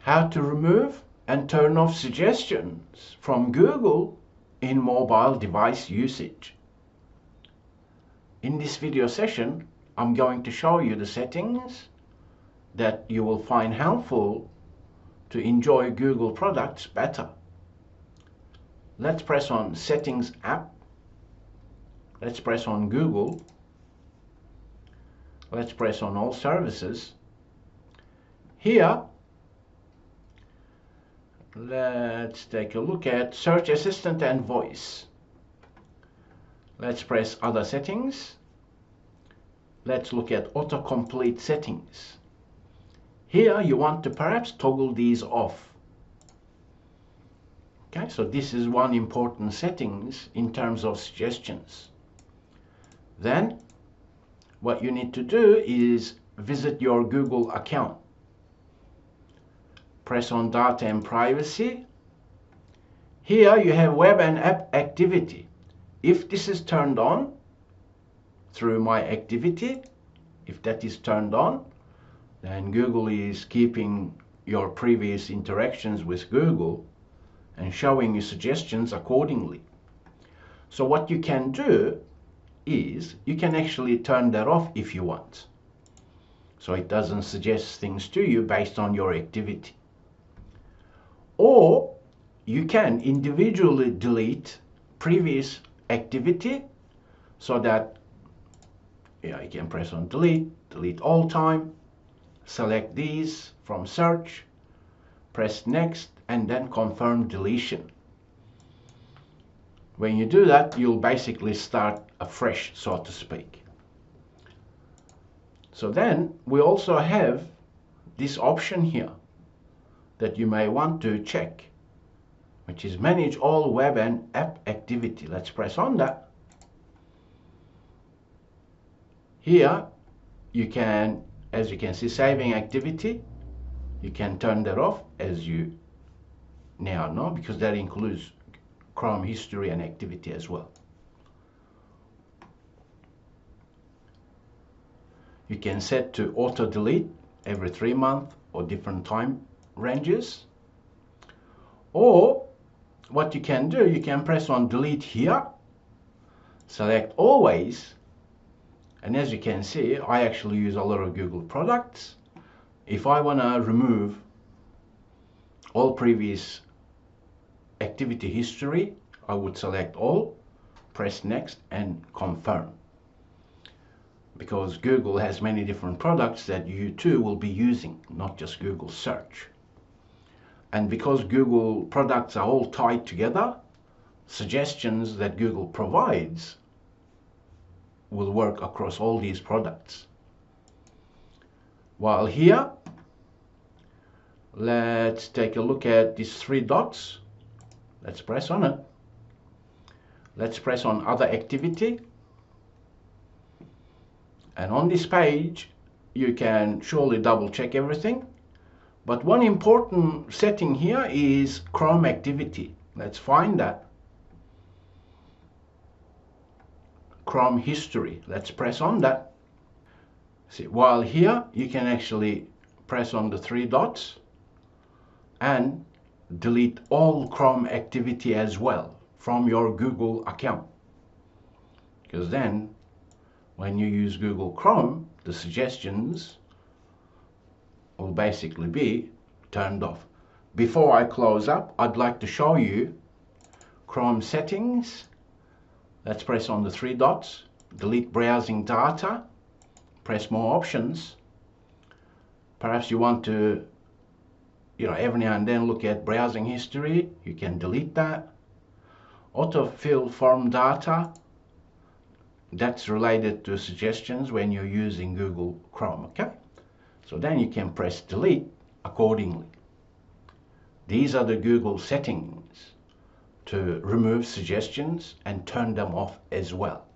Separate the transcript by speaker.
Speaker 1: how to remove and turn off suggestions from Google in mobile device usage. In this video session, I'm going to show you the settings that you will find helpful to enjoy Google products better. Let's press on Settings app. Let's press on Google. Let's press on All Services. Here, let's take a look at Search Assistant and Voice. Let's press Other Settings. Let's look at Autocomplete Settings. Here you want to perhaps toggle these off. Okay, so this is one important settings in terms of suggestions. Then what you need to do is visit your Google account. Press on Data and Privacy. Here you have Web and App Activity. If this is turned on through My Activity, if that is turned on, then Google is keeping your previous interactions with Google and showing you suggestions accordingly. So what you can do is you can actually turn that off if you want, so it doesn't suggest things to you based on your activity. Or you can individually delete previous activity, so that you can press on delete all time, select these from search, press next, and then confirm deletion. When you do that, you'll basically start afresh, so to speak. So then we also have this option here that you may want to check, which is Manage all web and app activity. Let's press on that. Here you can, as you can see, saving activity. You can turn that off, as you now know, because that includes Chrome history and activity as well. You can set to auto delete every 3 months or different time ranges. Or what you can do, you can press on delete here, select always, and as you can see, I actually use a lot of Google products. If I want to remove all previous activity history, I would select all, press next, and confirm. Because Google has many different products that you too will be using, not just Google search. And because Google products are all tied together, suggestions that Google provides will work across all these products. While here, let's take a look at these 3 dots. Let's press on it. Let's press on Other Activity. And on this page, you can surely double check everything. But one important setting here is Chrome activity. Let's find that. Chrome history. Let's press on that. See, while here, you can actually press on the 3 dots and delete all Chrome activity as well from your Google account. Because then, when you use Google Chrome, the suggestions will basically be turned off. Before I close up, I'd like to show you Chrome settings. Let's press on the 3 dots, delete browsing data, press more options. Perhaps you want to, every now and then look at browsing history. You can delete that. Autofill form data. That's related to suggestions when you're using Google Chrome, okay? So then you can press delete accordingly. These are the Google settings to remove suggestions and turn them off as well.